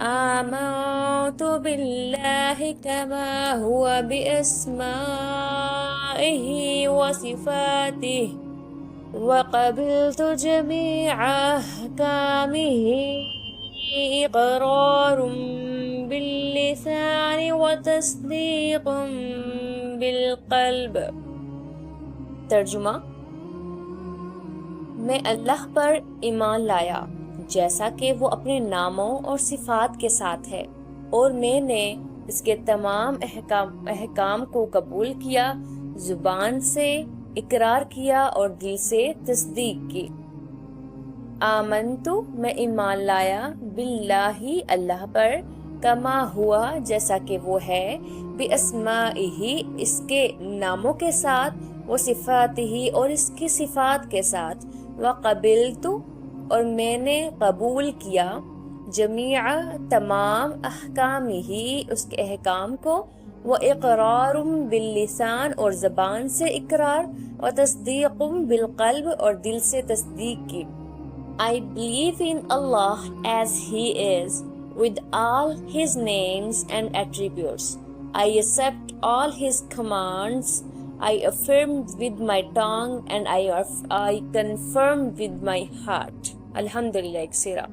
آمنت بالله كما هو بأسمائه وصفاته وقبلت جميع أحكامه إقرار باللسان وتصديق بالقلب۔ ترجمہ: میں اللہ پر ایمان لایا جیسا کہ وہ اپنے ناموں اور صفات کے ساتھ ہے، اور میں نے اس کے تمام احکام کو قبول کیا، زبان سے اقرار کیا اور دل سے تصدیق کی۔ آمنتو میں ایمان لایا، باللہ اللہ پر، کما ہوا جیسا کہ وہ ہے، باسمائہ اس کے ناموں کے ساتھ، و صفاتہ اور اس کی صفات کے ساتھ، وقبلتو اور میں نے قبول کیا، جمیع تمام احکام ہی اس کے احکام کو، وہ اقرار باللسان اور زبان سے اقرار، و تصدیق بالقلب اور دل سے تصدیق کی۔ I believe in Allah as He is, with all His names and attributes. I accept all His commands. I affirm with my tongue and I confirm with my heart. الحمدللہ کثیرہ۔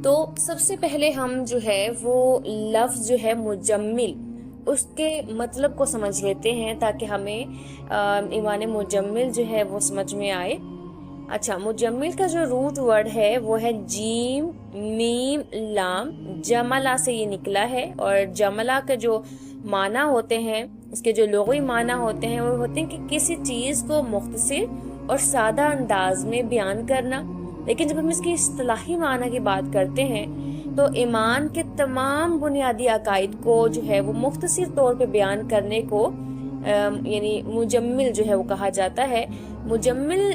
تو سب سے پہلے ہم جو ہے وہ لفظ جو ہے مجمل اس کے مطلب کو سمجھ لیتے ہیں تاکہ ہمیں ایمان مجمل جو ہے وہ سمجھ میں آئے۔ اچھا، مجمل کا جو روٹ ورڈ ہے وہ ہے جیم میم لام، جملہ سے یہ نکلا ہے، اور جملہ کے جو معنی ہوتے ہیں، اس کے جو لغوی معنی ہوتے ہیں وہ ہوتے ہیں کہ کسی چیز کو مختصر اور سادہ انداز میں بیان کرنا۔ لیکن جب ہم اس کی اصطلاحی معنی کی بات کرتے ہیں تو ایمان کے تمام بنیادی عقائد کو جو ہے وہ مختصر طور پہ بیان کرنے کو یعنی مجمل جو ہے وہ کہا جاتا ہے۔ مجمل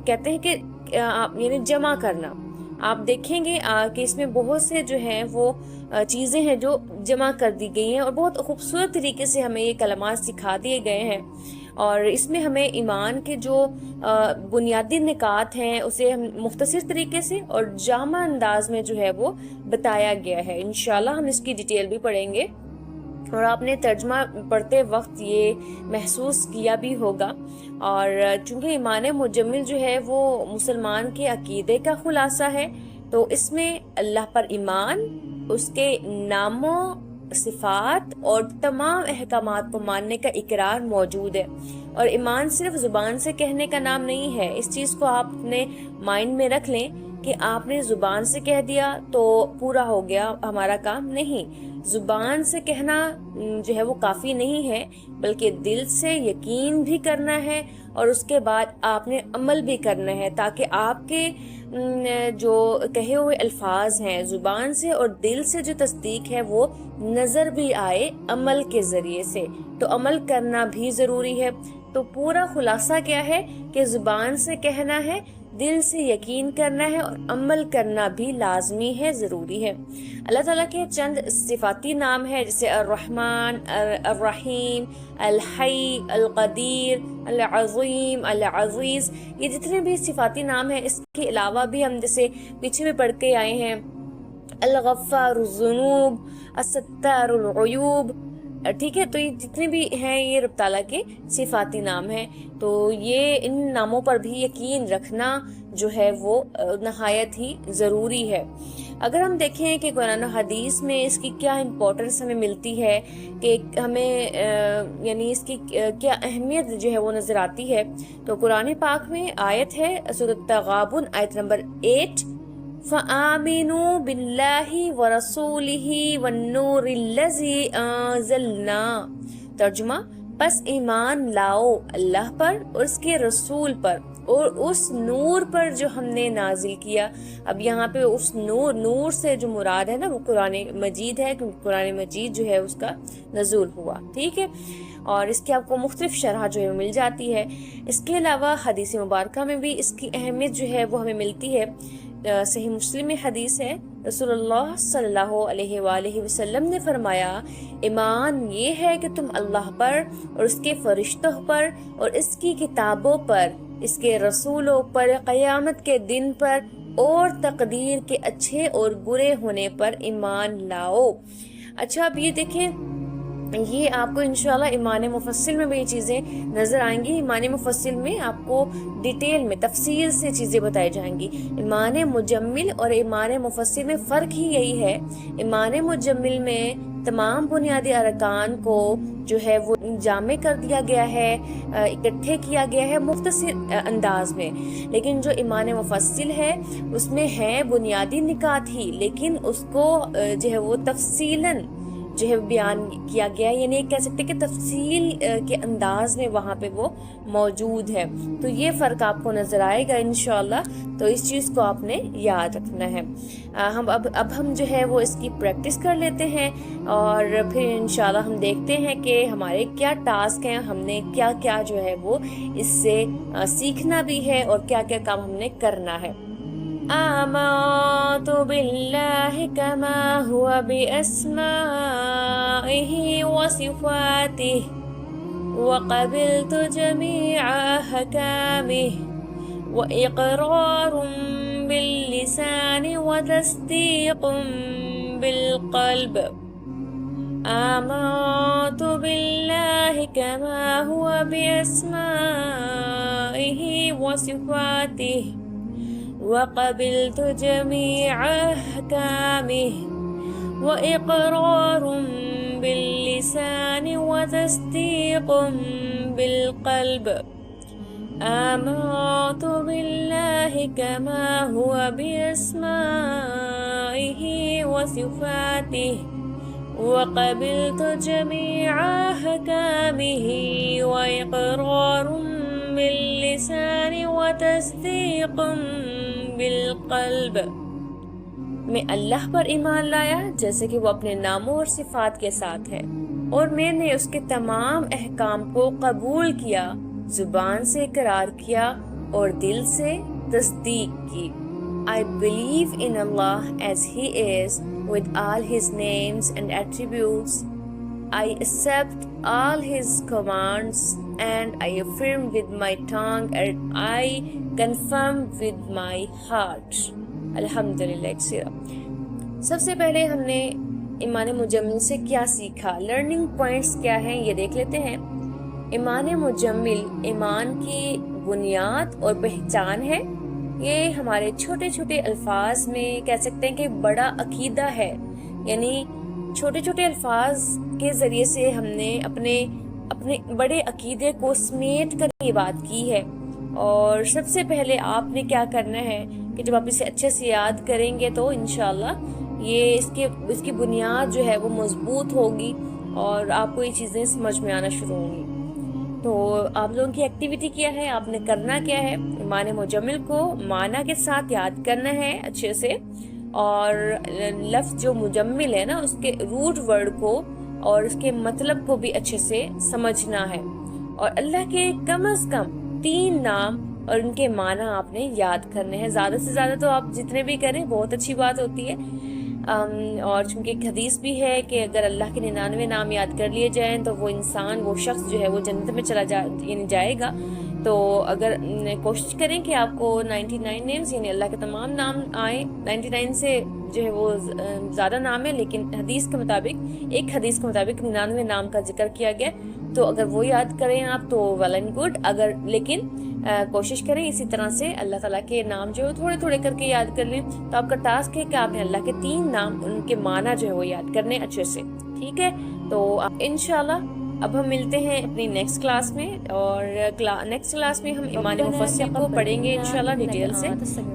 کہتے ہیں کہ یعنی جمع کرنا۔ آپ دیکھیں گے کہ اس میں بہت سے جو ہیں وہ چیزیں ہیں جو جمع کر دی گئی ہیں، اور بہت خوبصورت طریقے سے ہمیں یہ کلمات سکھا دیے گئے ہیں، اور اس میں ہمیں ایمان کے جو بنیادی نکات ہیں اسے ہم مختصر طریقے سے اور جامع انداز میں جو ہے وہ بتایا گیا ہے۔ انشاءاللہ ہم اس کی ڈیٹیل بھی پڑھیں گے، اور آپ نے ترجمہ پڑھتے وقت یہ محسوس کیا بھی ہوگا۔ اور چونکہ ایمان مجمل جو ہے وہ مسلمان کے عقیدے کا خلاصہ ہے، تو اس میں اللہ پر ایمان، اس کے ناموں، صفات اور تمام احکامات کو ماننے کا اقرار موجود ہے۔ اور ایمان صرف زبان سے کہنے کا نام نہیں ہے، اس چیز کو آپ اپنے مائنڈ میں رکھ لیں کہ آپ نے زبان سے کہہ دیا تو پورا ہو گیا ہمارا کام، نہیں۔ زبان سے کہنا جو ہے وہ کافی نہیں ہے، بلکہ دل سے یقین بھی کرنا ہے، اور اس کے بعد آپ نے عمل بھی کرنا ہے، تاکہ آپ کے جو کہے ہوئے الفاظ ہیں زبان سے اور دل سے جو تصدیق ہے وہ نظر بھی آئے عمل کے ذریعے سے۔ تو عمل کرنا بھی ضروری ہے۔ تو پورا خلاصہ کیا ہے کہ زبان سے کہنا ہے، دل سے یقین کرنا ہے اور عمل کرنا بھی لازمی ہے، ضروری ہے۔ اللہ تعالیٰ کے چند صفاتی نام ہیں جیسے الرحمن، الرحیم، الحی، القدیر، العظیم، العزیز۔ یہ جتنے بھی صفاتی نام ہیں، اس کے علاوہ بھی ہم جیسے پیچھے بھی پڑھ کے آئے ہیں الغفار الذنوب، الستار العیوب، ٹھیک ہے۔ تو یہ جتنے بھی ہیں یہ رب تعالیٰ کے صفاتی نام ہیں، تو یہ ان ناموں پر بھی یقین رکھنا جو ہے وہ نہایت ہی ضروری ہے۔ اگر ہم دیکھیں کہ قرآن و حدیث میں اس کی کیا امپورٹنس ہمیں ملتی ہے، کہ ہمیں یعنی اس کی کیا اہمیت جو ہے وہ نظر آتی ہے، تو قرآن پاک میں آیت ہے سورۃ التغابن آیت نمبر 8، فآمنوا باللہ ورسولہ والنور الذی انزلنا۔ ترجمہ، پس ایمان لاؤ اللہ پر اور اس کے رسول پر اور اس نور پر جو ہم نے نازل کیا۔ اب یہاں پہ اس نور سے جو مراد ہے نا وہ قرآن مجید ہے، کیونکہ قرآن مجید جو ہے اس کا نزول ہوا، ٹھیک ہے، اور اس کی آپ کو مختلف شرح جو ہے مل جاتی ہے۔ اس کے علاوہ حدیث مبارکہ میں بھی اس کی اہمیت جو ہے وہ ہمیں ملتی ہے۔ صحیح مسلم میں حدیث ہے، رسول اللہ صلی اللہ علیہ وآلہ وسلم نے فرمایا، ایمان یہ ہے کہ تم اللہ پر اور اس کے فرشتوں پر اور اس کی کتابوں پر، اس کے رسولوں پر، قیامت کے دن پر اور تقدیر کے اچھے اور برے ہونے پر ایمان لاؤ۔ اچھا، اب یہ دیکھیں، یہ آپ کو انشاءاللہ ایمان مفصل میں بھی یہ چیزیں نظر آئیں گی۔ ایمان مفصل میں آپ کو ڈیٹیل میں تفصیل سے چیزیں بتائی جائیں گی۔ ایمان مجمل اور ایمان مفصل میں فرق ہی یہی ہے، ایمان مجمل میں تمام بنیادی ارکان کو جو ہے وہ جامع کر دیا گیا ہے، اکٹھے کیا گیا ہے مختصر انداز میں، لیکن جو ایمان مفصل ہے اس میں ہیں بنیادی نکات ہی، لیکن اس کو جو ہے وہ تفصیلاً جو ہے بیان کیا گیا، یعنی کہہ سکتے کہ تفصیل کے انداز میں وہاں پہ وہ موجود ہے۔ تو یہ فرق آپ کو نظر آئے گا انشاءاللہ، تو اس چیز کو آپ نے یاد رکھنا ہے۔ اب ہم جو ہے وہ اس کی پریکٹس کر لیتے ہیں، اور پھر انشاءاللہ ہم دیکھتے ہیں کہ ہمارے کیا ٹاسک ہیں، ہم نے کیا کیا جو ہے وہ اس سے سیکھنا بھی ہے اور کیا کیا کام ہم نے کرنا ہے۔ آمنت باللہ کما ہوا بأسمائہ وصفاتہ وقبلت جمیع احکامہ وإقرار باللسان وتصدیق بالقلب۔ آمنت باللہ کما ہوا بأسمائہ وصفاتہ وقبلت جميع أحكامه وإقرار باللسان وتصديق بالقلب۔ آمنت بالله كما هو بأسمائه وصفاته وقبلت جميع أحكامه وإقرار باللسان وتصديق بالقلب۔ میں اللہ پر ایمان لایا جیسے کہ وہ اپنے ناموں اور صفات کے ساتھ ہے، اور میں نے اس کے تمام احکام کو قبول کیا، زبان سے اقرار کیا اور دل سے تصدیق کی۔ I believe in Allah as He is with all His names and attributes. I accept all His commands and I affirm with my tongue and I confirm with my heart. الحمدللہ۔ ایک سیرہ، سب سے پہلے ہم نے ایمان مجمل سے کیا سیکھا، لرننگ پوائنٹس کیا ہیں یہ دیکھ لیتے ہیں۔ ایمان مجمل ایمان کی بنیاد اور پہچان ہے۔ یہ ہمارے چھوٹے چھوٹے الفاظ میں کہہ سکتے ہیں کہ بڑا عقیدہ ہے، یعنی چھوٹے چھوٹے الفاظ کے ذریعے سے ہم نے اپنے بڑے عقیدے کو سمیٹ کر یہ بات کی ہے۔ اور سب سے پہلے آپ نے کیا کرنا ہے کہ جب آپ اسے اچھے سے یاد کریں گے تو انشاءاللہ یہ اس کی بنیاد جو ہے وہ مضبوط ہوگی اور آپ کو یہ چیزیں سمجھ میں آنا شروع ہوں گی۔ تو آپ لوگوں کی ایکٹیویٹی کیا ہے، آپ نے کرنا کیا ہے، ایمان مجمل کو معنی کے ساتھ یاد کرنا ہے اچھے سے، اور لفظ جو مجمل ہے نا اس کے روٹ ورڈ کو اور اس کے مطلب کو بھی اچھے سے سمجھنا ہے، اور اللہ کے کم از کم 3 نام اور ان کے معنی آپ نے یاد کرنے ہیں. زیادہ سے زیادہ تو آپ جتنے بھی کریں بہت اچھی بات ہوتی ہے. اور چونکہ ایک حدیث بھی ہے کہ اگر اللہ کے 99 نام یاد کر لیے جائیں تو وہ انسان، وہ شخص جو ہے وہ جنت میں یعنی جائے گا. تو اگر کوشش کریں کہ آپ کو 99 نیمز یعنی اللہ کے تمام نام آئیں. 99 سے جو ہے وہ زیادہ نام ہے، لیکن حدیث کے مطابق، ایک حدیث کے مطابق 99 نام کا ذکر کیا گیا. تو اگر وہ یاد کریں آپ تو ویل اینڈ گڈ. اگر لیکن کوشش کریں اسی طرح سے اللہ تعالیٰ کے نام جو ہے تھوڑے تھوڑے کر کے یاد کر لیں. تو آپ کا ٹاسک ہے کہ آپ نے اللہ کے 3 نام، ان کے معنی جو ہے وہ یاد کرنے اچھے سے. ٹھیک ہے، تو انشاءاللہ اب ہم ملتے ہیں اپنی نیکسٹ کلاس میں، اور نیکسٹ کلاس میں ہم ایمان مفسر کو پڑھیں گے انشاءاللہ ڈیٹیل سے.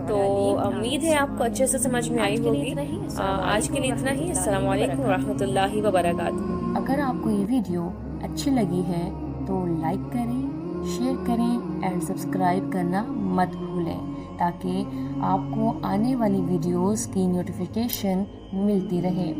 تو امید ہے آپ کو اچھے سے سمجھ میں آئی ہوگی. آج کے لیے اتنا ہی. السلام علیکم ورحمۃ اللہ وبرکاتہ. اگر آپ کو یہ ویڈیو اچھی لگی ہے تو لائک کریں، شیئر کریں اینڈ سبسکرائب کرنا مت بھولیں، تاکہ آپ کو آنے والی ویڈیوز کی نوٹیفیکیشن ملتی رہے.